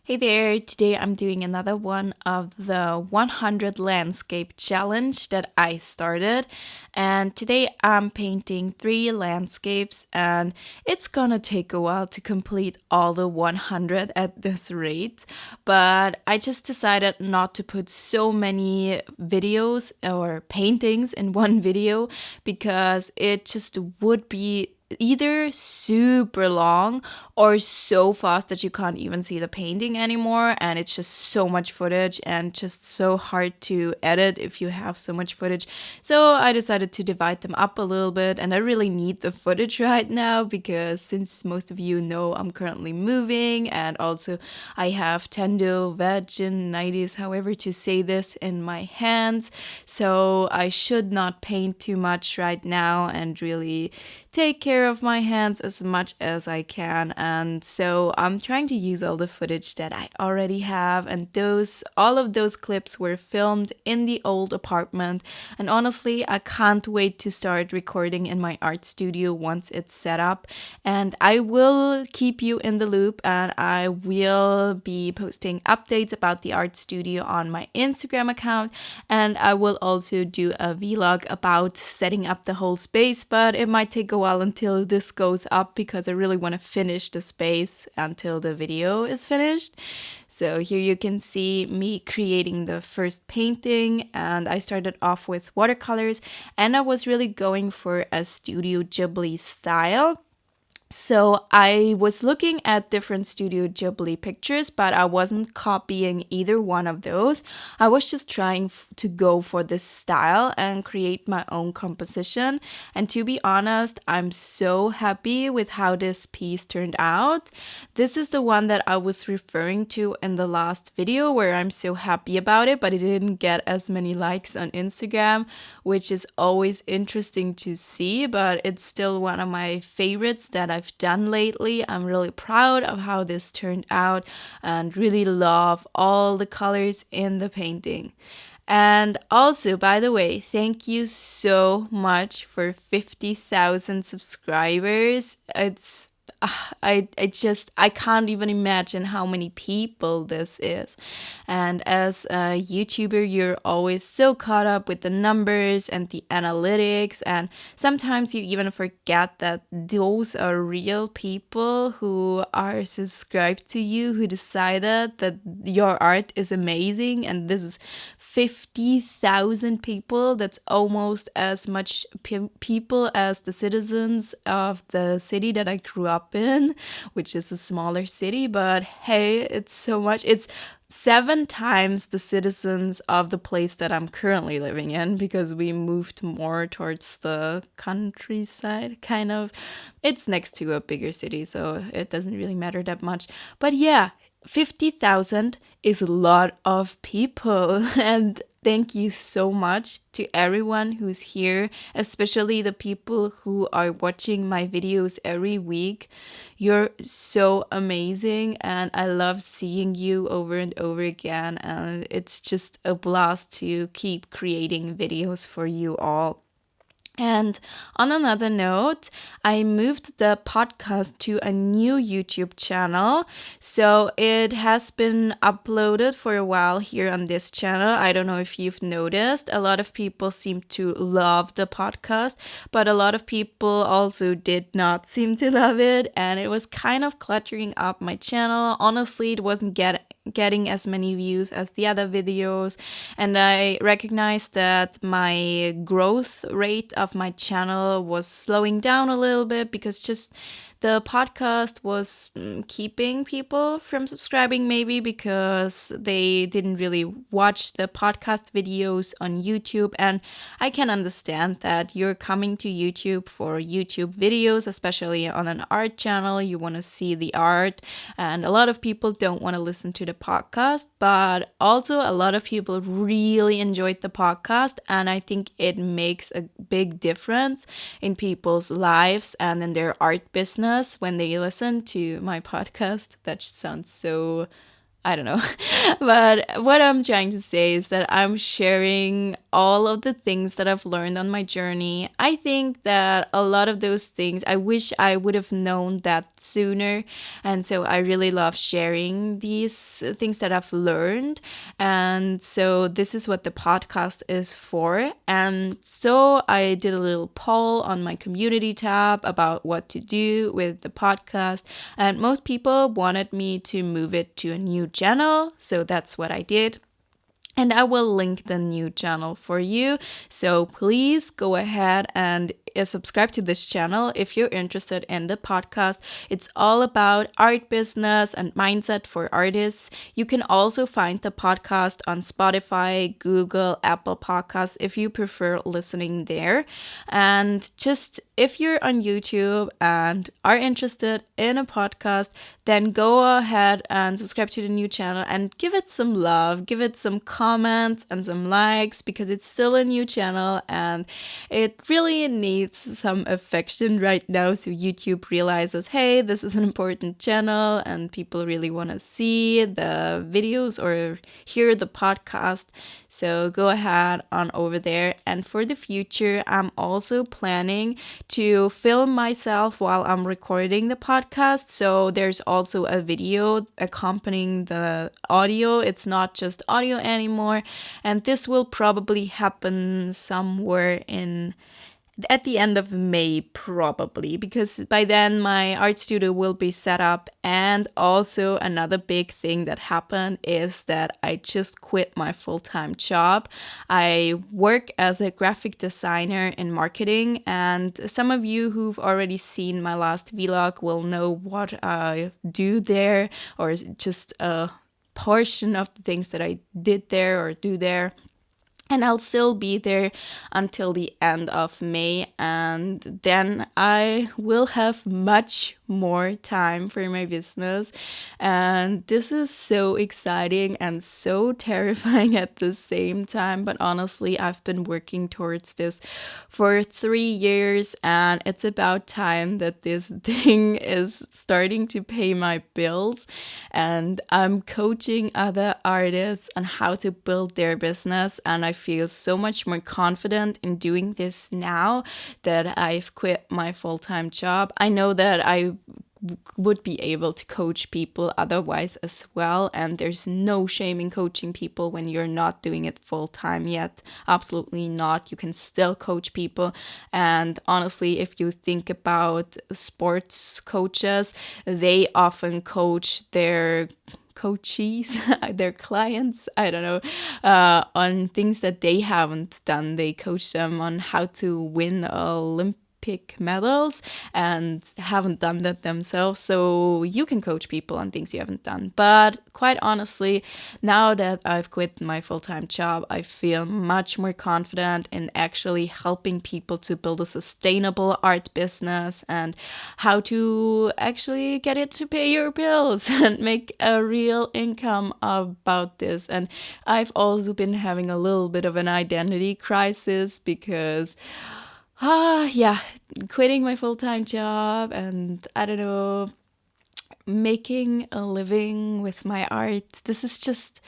Hey there, today I'm doing another one of the 100 landscape challenge that I started. And today I'm painting 3 landscapes, and it's gonna take a while to complete all the 100 at this rate. But I just decided not to put so many videos or paintings in one video because it just would be either super long or so fast that you can't even see the painting anymore, and it's just so much footage and just so hard to edit if you have so much footage. So I decided to divide them up a little bit, and I really need the footage right now because, since most of you know, I'm currently moving, and also I have tendovaginitis, however to say this, in my hands. So I should not paint too much right now and really take care of my hands as much as I can. And so I'm trying to use all the footage that I already have, and all of those clips were filmed in the old apartment. And honestly, I can't wait to start recording in my art studio once it's set up. And I will keep you in the loop, and I will be posting updates about the art studio on my Instagram account, and I will also do a vlog about setting up the whole space, but it might take a while until this goes up because I really want to finish the space until the video is finished. So here you can see me creating the first painting, and I started off with watercolors, and I was really going for a Studio Ghibli style. So I was looking at different Studio Ghibli pictures, but I wasn't copying either one of those. I was just trying to go for this style and create my own composition. And to be honest, I'm so happy with how this piece turned out. This is the one that I was referring to in the last video, where I'm so happy about it, but it didn't get as many likes on Instagram, which is always interesting to see, but it's still one of my favorites that I've done lately. I'm really proud of how this turned out and really love all the colors in the painting. And also, by the way, thank you so much for 50,000 subscribers. I can't even imagine how many people this is. And as a YouTuber, you're always so caught up with the numbers and the analytics, and sometimes you even forget that those are real people who are subscribed to you, who decided that your art is amazing. And this is 50,000 people. That's almost as much people as the citizens of the city that I grew up in, which is a smaller city. But hey, it's so much. It's 7 times the citizens of the place that I'm currently living in, because we moved more towards the countryside, kind of. It's next to a bigger city, so it doesn't really matter that much. But yeah, 50,000 is a lot of people. And thank you so much to everyone who's here, especially the people who are watching my videos every week. You're so amazing, and I love seeing you over and over again. And it's just a blast to keep creating videos for you all. And on another note, I moved the podcast to a new YouTube channel. So it has been uploaded for a while here on this channel. I don't know if you've noticed. A lot of people seem to love the podcast, but a lot of people also did not seem to love it. And it was kind of cluttering up my channel. Honestly, it wasn't getting as many views as the other videos, and I recognized that my growth rate of my channel was slowing down a little bit because just the podcast was keeping people from subscribing, maybe because they didn't really watch the podcast videos on YouTube. And I can understand that you're coming to YouTube for YouTube videos, especially on an art channel. You want to see the art, and a lot of people don't want to listen to the podcast, but also a lot of people really enjoyed the podcast, and I think it makes a big difference in people's lives and in their art business when they listen to my podcast. That sounds so I don't know. But what I'm trying to say is that I'm sharing all of the things that I've learned on my journey. I think that a lot of those things, I wish I would have known that sooner. And so I really love sharing these things that I've learned. And so this is what the podcast is for. And so I did a little poll on my community tab about what to do with the podcast. And most people wanted me to move it to a new channel. So that's what I did. And I will link the new channel for you. So please go ahead and subscribe to this channel if you're interested in the podcast. It's all about art business and mindset for artists. You can also find the podcast on Spotify, Google, Apple Podcasts if you prefer listening there. And just if you're on YouTube and are interested in a podcast, then go ahead and subscribe to the new channel and give it some love, give it some comments and some likes, because it's still a new channel and it really needs some affection right now. So YouTube realizes, hey, this is an important channel and people really want to see the videos or hear the podcast. So go ahead on over there. And for the future, I'm also planning to film myself while I'm recording the podcast. So there's also a video accompanying the audio. It's not just audio anymore. And this will probably happen somewhere at the end of May, probably, because by then my art studio will be set up. And also another big thing that happened is that I just quit my full-time job. I work as a graphic designer in marketing, and some of you who've already seen my last vlog will know what I do there, or just a portion of the things that I did there or do there. And I'll still be there until the end of May. And then I will have much more time for my business. And this is so exciting and so terrifying at the same time. But honestly, I've been working towards this for 3 years. And it's about time that this thing is starting to pay my bills. And I'm coaching other artists on how to build their business. And I feel so much more confident in doing this now that I've quit my full-time job. I know that I would be able to coach people otherwise as well, and there's no shame in coaching people when you're not doing it full-time yet. Absolutely not. You can still coach people. And honestly, if you think about sports coaches, they often coach their coaches, their clients, I don't know, on things that they haven't done. They coach them on how to win Olympic medals and haven't done that themselves. So you can coach people on things you haven't done. But quite honestly, now that I've quit my full-time job, I feel much more confident in actually helping people to build a sustainable art business and how to actually get it to pay your bills and make a real income about this. And I've also been having a little bit of an identity crisis because quitting my full-time job and I don't know, making a living with my art. This is just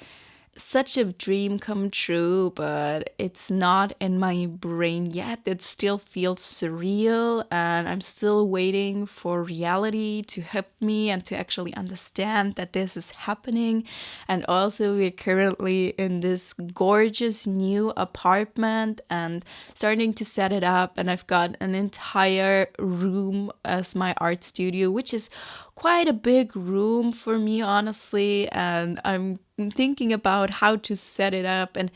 such a dream come true, but it's not in my brain yet. It still feels surreal, and I'm still waiting for reality to help me and to actually understand that this is happening. And also, we're currently in this gorgeous new apartment and starting to set it up, and I've got an entire room as my art studio, which is quite a big room for me, honestly, and I'm thinking about how to set it up. And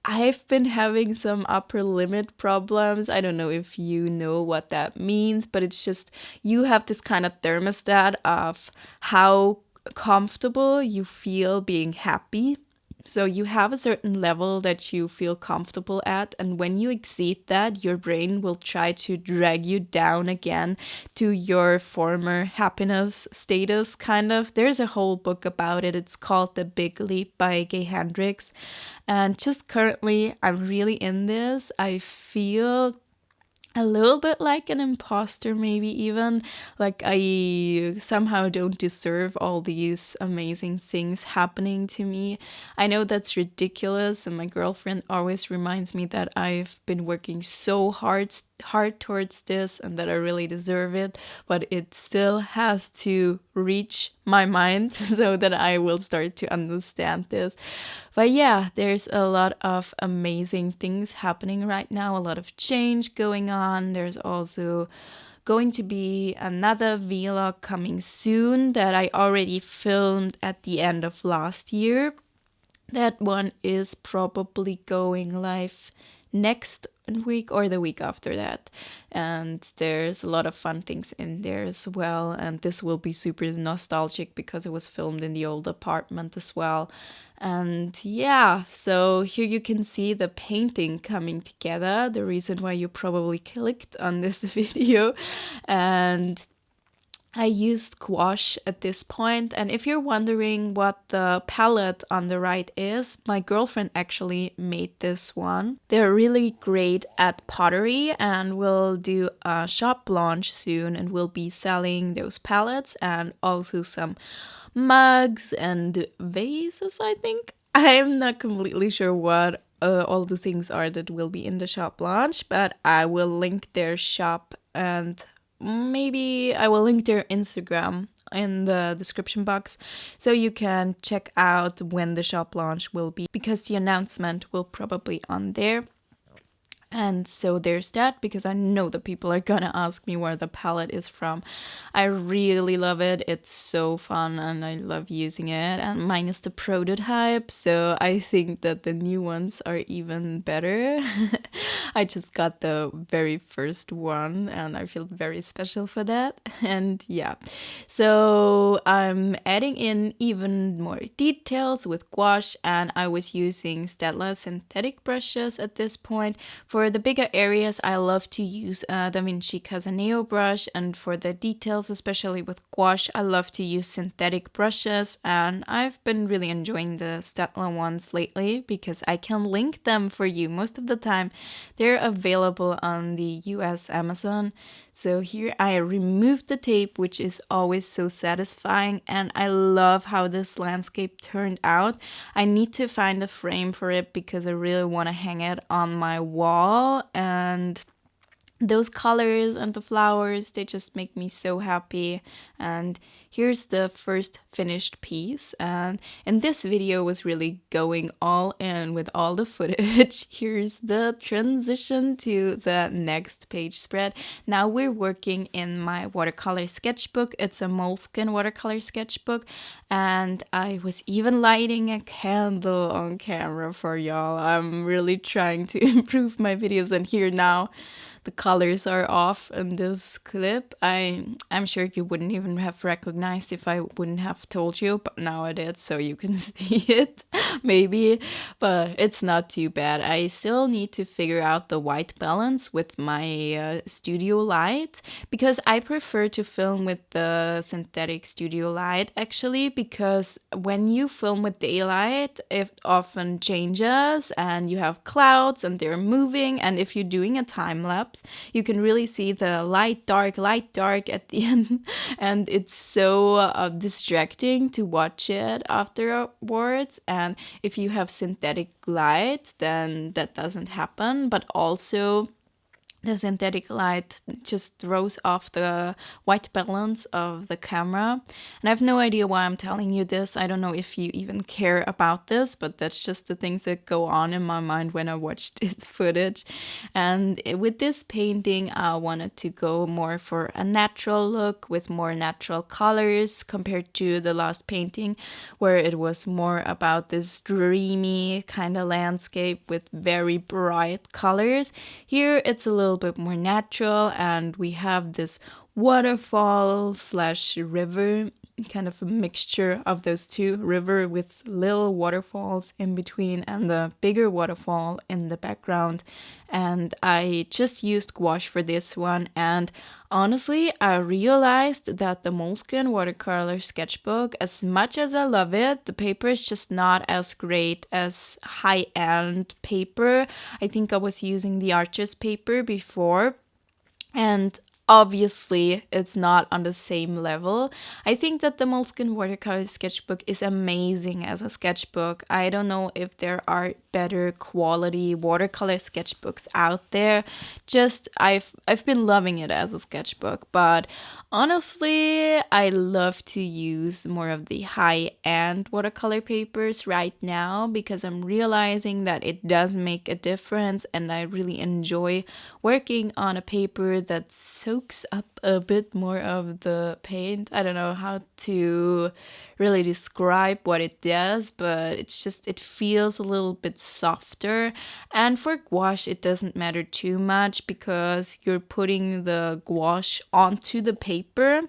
I've been having some upper limit problems. I don't know if you know what that means, but it's just you have this kind of thermostat of how comfortable you feel being happy. So you have a certain level that you feel comfortable at, and when you exceed that, your brain will try to drag you down again to your former happiness status, kind of. There's a whole book about it. It's called The Big Leap by Gay Hendricks. And just currently, I'm really in this. I feel a little bit like an imposter, maybe even like I somehow don't deserve all these amazing things happening to me. I know that's ridiculous, and my girlfriend always reminds me that I've been working so hard towards this and that I really deserve it, but it still has to reach my mind so that I will start to understand this. But yeah, there's a lot of amazing things happening right now, a lot of change going on. There's also going to be another vlog coming soon that I already filmed at the end of last year. That one is probably going live next week or the week after that. And there's a lot of fun things in there as well. And this will be super nostalgic because it was filmed in the old apartment as well. And yeah, so here you can see the painting coming together, the reason why you probably clicked on this video. And I used gouache at this point, and if you're wondering what the palette on the right is, my girlfriend actually made this one. They're really great at pottery, and we'll do a shop launch soon, and we'll be selling those palettes and also some mugs and vases, I think. I'm not completely sure what all the things are that will be in the shop launch, but I will link their shop, and maybe I will link their Instagram in the description box so you can check out when the shop launch will be, because the announcement will probably on there. And so there's that, because I know that people are gonna ask me where the palette is from. I really love it. It's so fun and I love using it. And mine is the prototype, so I think that the new ones are even better. I just got the very first one and I feel very special for that. And yeah, so I'm adding in even more details with gouache, and I was using Stella synthetic brushes at this point. For the bigger areas, I love to use a Da Vinci Casaneo brush, and for the details, especially with gouache, I love to use synthetic brushes, and I've been really enjoying the Stella ones lately because I can link them for you most of the time. They're available on the US Amazon. So here I removed the tape, which is always so satisfying, and I love how this landscape turned out. I need to find a frame for it because I really want to hang it on my wall, and those colors and the flowers, they just make me so happy. And here's the first finished piece, and in this video was really going all in with all the footage. Here's the transition to the next page spread. Now we're working in my watercolor sketchbook. It's a moleskin watercolor sketchbook, and I was even lighting a candle on camera for y'all. I'm really trying to improve my videos, and here now the colors are off in this clip. I'm sure you wouldn't even have recognized if I wouldn't have told you, but now I did, so you can see it, maybe, but it's not too bad. I still need to figure out the white balance with my studio light, because I prefer to film with the synthetic studio light, actually, because when you film with daylight, it often changes and you have clouds and they're moving, and if you're doing a time lapse, you can really see the light dark at the end, and it's so distracting to watch it afterwards. And if you have synthetic light, then that doesn't happen, but also the synthetic light just throws off the white balance of the camera. And I have no idea why I'm telling you this. I don't know if you even care about this, but that's just the things that go on in my mind when I watch this footage. And with this painting, I wanted to go more for a natural look with more natural colors compared to the last painting, where it was more about this dreamy kind of landscape with very bright colors. Here it's a little bit more natural, and we have this waterfall slash river, kind of a mixture of those two, river with little waterfalls in between and the bigger waterfall in the background. And I just used gouache for this one, and honestly, I realized that the Moleskine watercolor sketchbook, as much as I love it, the paper is just not as great as high-end paper. I think I was using the Arches paper before, And obviously it's not on the same level. I think that the Moleskine watercolor sketchbook is amazing as a sketchbook. I don't know if there are better quality watercolor sketchbooks out there. Just I've been loving it as a sketchbook, but honestly, I love to use more of the high-end watercolor papers right now because I'm realizing that it does make a difference, and I really enjoy working on a paper that soaks up a bit more of the paint. I don't know how to really describe what it does, but it feels a little bit softer. And for gouache, it doesn't matter too much because you're putting the gouache onto the paper.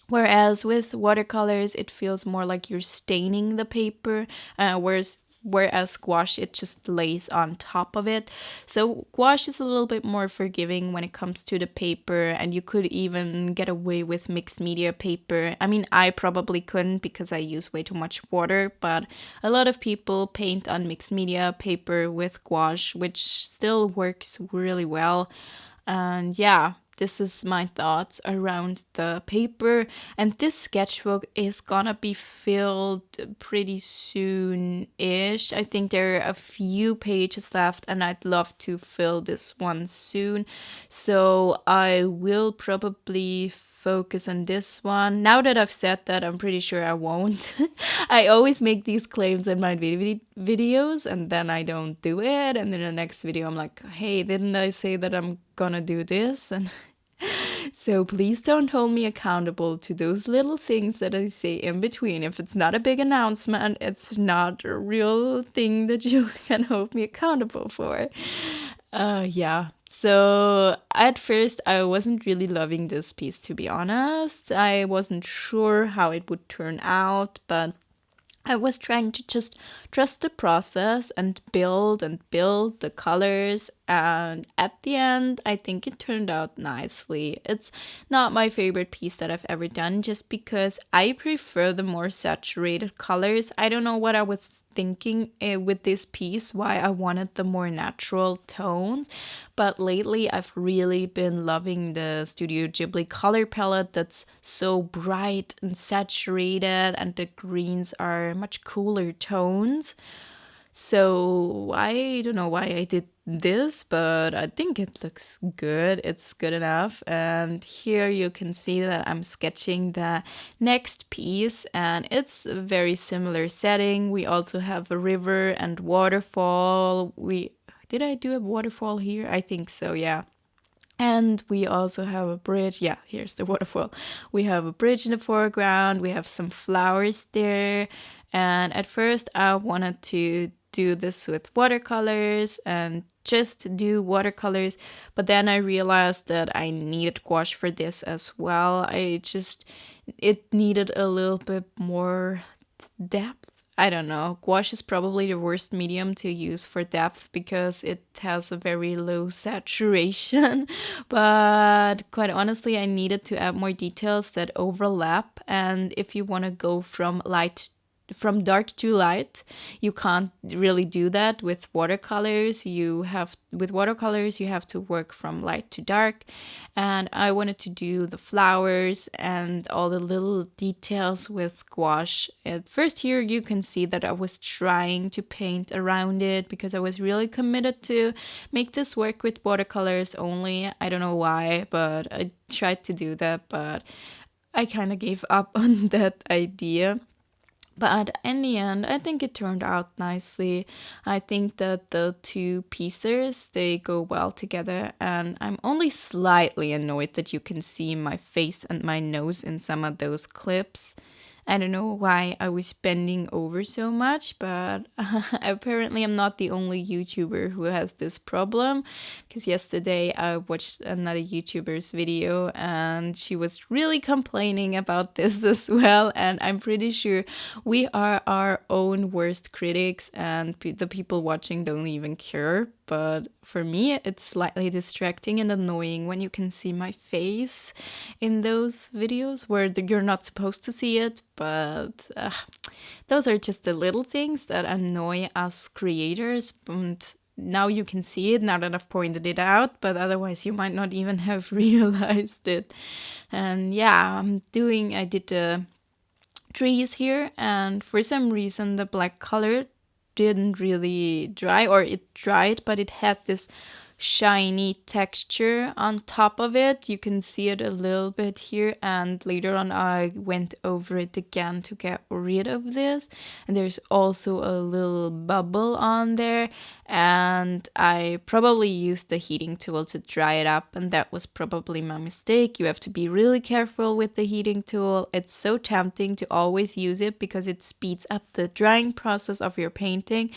Whereas with watercolors, it feels more like you're staining the paper, whereas gouache, it just lays on top of it. So gouache is a little bit more forgiving when it comes to the paper, and you could even get away with mixed media paper. I mean, I probably couldn't because I use way too much water, but a lot of people paint on mixed media paper with gouache, which still works really well. And yeah, this is my thoughts around the paper. And this sketchbook is gonna be filled pretty soon-ish. I think there are a few pages left, and I'd love to fill this one soon. So I will probably focus on this one. Now that I've said that, I'm pretty sure I won't. I always make these claims in my videos and then I don't do it. And then the next video, I'm like, hey, didn't I say that I'm gonna do this? And so please don't hold me accountable to those little things that I say in between. If it's not a big announcement, it's not a real thing that you can hold me accountable for. Yeah. So at first, I wasn't really loving this piece, to be honest. I wasn't sure how it would turn out, but I was trying to just trust the process and build the colors. And at the end, I think it turned out nicely. It's not my favorite piece that I've ever done just because I prefer the more saturated colors. I don't know what I was thinking with this piece, why I wanted the more natural tones. But lately, I've really been loving the Studio Ghibli color palette that's so bright and saturated, and the greens are much cooler tones. So I don't know why I did this, but I think it looks good. It's good enough. And here you can see that I'm sketching the next piece, and it's a very similar setting. We also have a river and waterfall. Did I do a waterfall here? I think so, yeah. And we also have a bridge. Yeah, here's the waterfall. We have a bridge in the foreground. We have some flowers there. And at first, I wanted to do this with watercolors and just do watercolors. But then I realized that I needed gouache for this as well. It needed a little bit more depth. I don't know. Gouache is probably the worst medium to use for depth because it has a very low saturation. But quite honestly, I needed to add more details that overlap. And if you want to go from dark to light, you can't really do that with watercolors. With watercolors you have to work from light to dark, and I wanted to do the flowers and all the little details with gouache. At first here you can see that I was trying to paint around it because I was really committed to make this work with watercolors only. I don't know why, but I tried to do that, but I kind of gave up on that idea. But in the end, I think it turned out nicely. I think that the two pieces, they go well together, and I'm only slightly annoyed that you can see my face and my nose in some of those clips. I don't know why I was bending over so much, but apparently I'm not the only YouTuber who has this problem. Because yesterday I watched another YouTuber's video and she was really complaining about this as well. And I'm pretty sure we are our own worst critics, and the people watching don't even care. But for me, it's slightly distracting and annoying when you can see my face in those videos where you're not supposed to see it. But those are just the little things that annoy us creators. And now you can see it now that I've pointed it out, but otherwise you might not even have realized it. And yeah, I did the trees here, and for some reason the black color didn't really dry, or it dried, but it had this shiny texture on top of it. You can see it a little bit here, and later on I went over it again to get rid of this. And there's also a little bubble on there, and I probably used the heating tool to dry it up, and that was probably my mistake. You have to be really careful with the heating tool. It's so tempting to always use it because it speeds up the drying process of your painting,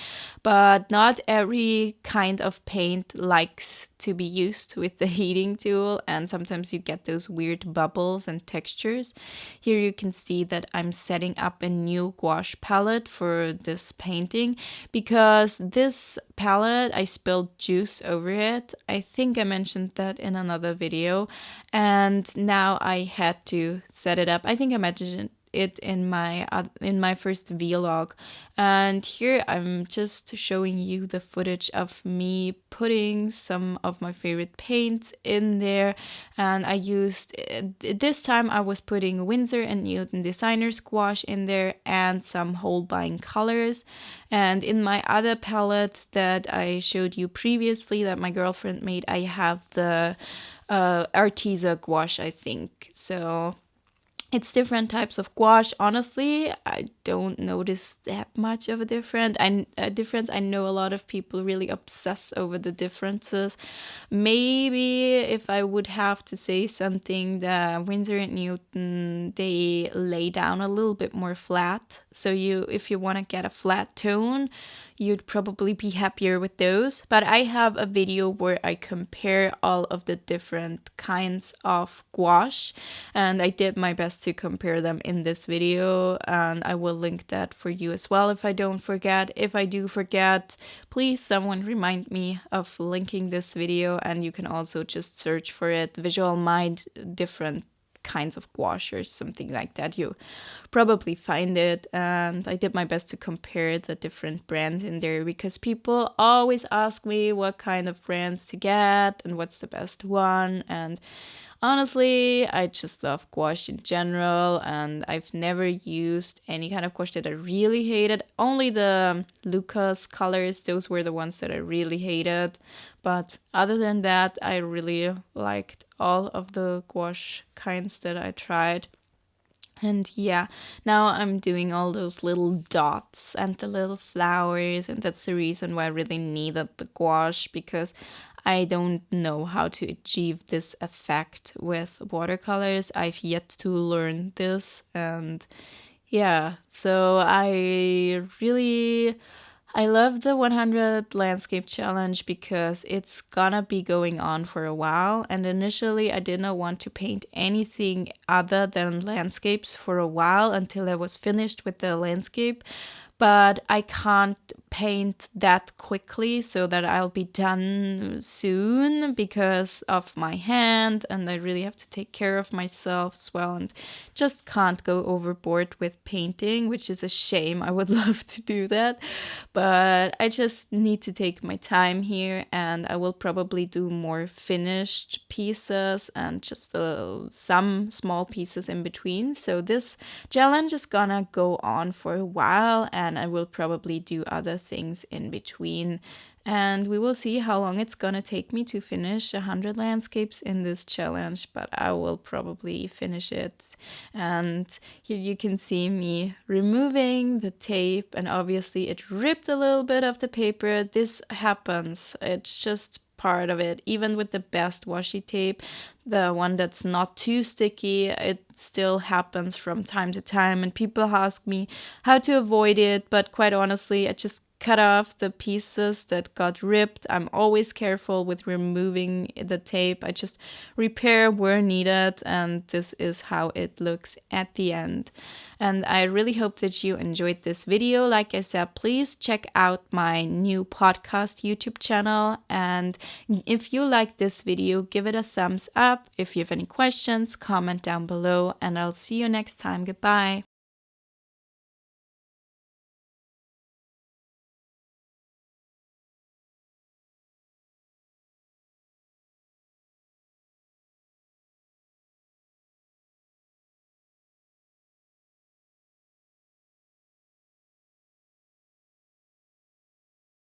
but not every kind of paint likes to be used with the heating tool, and sometimes you get those weird bubbles and textures. Here you can see that I'm setting up a new gouache palette for this painting, because this palette, I spilled juice over it. I think I mentioned that in another video, and now I had to set it up. I think I mentioned it in my first vlog, and here I'm just showing you the footage of me putting some of my favorite paints in there. And I used, this time I was putting Winsor and Newton designer's gouache in there and some Holbein colors. And in my other palette that I showed you previously that my girlfriend made, I have the Arteza gouache, I think. So it's different types of gouache. Honestly, I don't notice that much of a difference. I know a lot of people really obsess over the differences. Maybe if I would have to say something, the Winsor and Newton, they lay down a little bit more flat. So if you want to get a flat tone, you'd probably be happier with those. But I have a video where I compare all of the different kinds of gouache, and I did my best to compare them in this video, and I will link that for you as well if I don't forget. If I do forget, please someone remind me of linking this video, and you can also just search for it, Visual Mind different kinds of gouache or something like that. You probably find it, and I did my best to compare the different brands in there, because people always ask me what kind of brands to get and what's the best one. And honestly, I just love gouache in general, and I've never used any kind of gouache that I really hated. Only the Lucas colors, those were the ones that I really hated. But other than that, I really liked all of the gouache kinds that I tried. And yeah, now I'm doing all those little dots and the little flowers, and that's the reason why I really needed the gouache, because I don't know how to achieve this effect with watercolors. I've yet to learn this, and yeah, so I love the 100 landscape challenge because it's gonna be going on for a while. And initially, I did not want to paint anything other than landscapes for a while until I was finished with the landscape. But I can't paint that quickly so that I'll be done soon because of my hand, and I really have to take care of myself as well, and just can't go overboard with painting, which is a shame. I would love to do that, but I just need to take my time here, and I will probably do more finished pieces and just some small pieces in between. So this challenge is gonna go on for a while, and I will probably do other things in between, and we will see how long it's gonna take me to finish 100 landscapes in this challenge, but I will probably finish it. And here you can see me removing the tape, and obviously it ripped a little bit of the paper. This happens, it's just part of it. Even with the best washi tape, the one that's not too sticky, it still happens from time to time, and people ask me how to avoid it, but quite honestly, I just cut off the pieces that got ripped. I'm always careful with removing the tape. I just repair where needed, and this is how it looks at the end. And I really hope that you enjoyed this video. Like I said, please check out my new podcast YouTube channel, and if you like this video, give it a thumbs up. If you have any questions, comment down below, and I'll see you next time. Goodbye.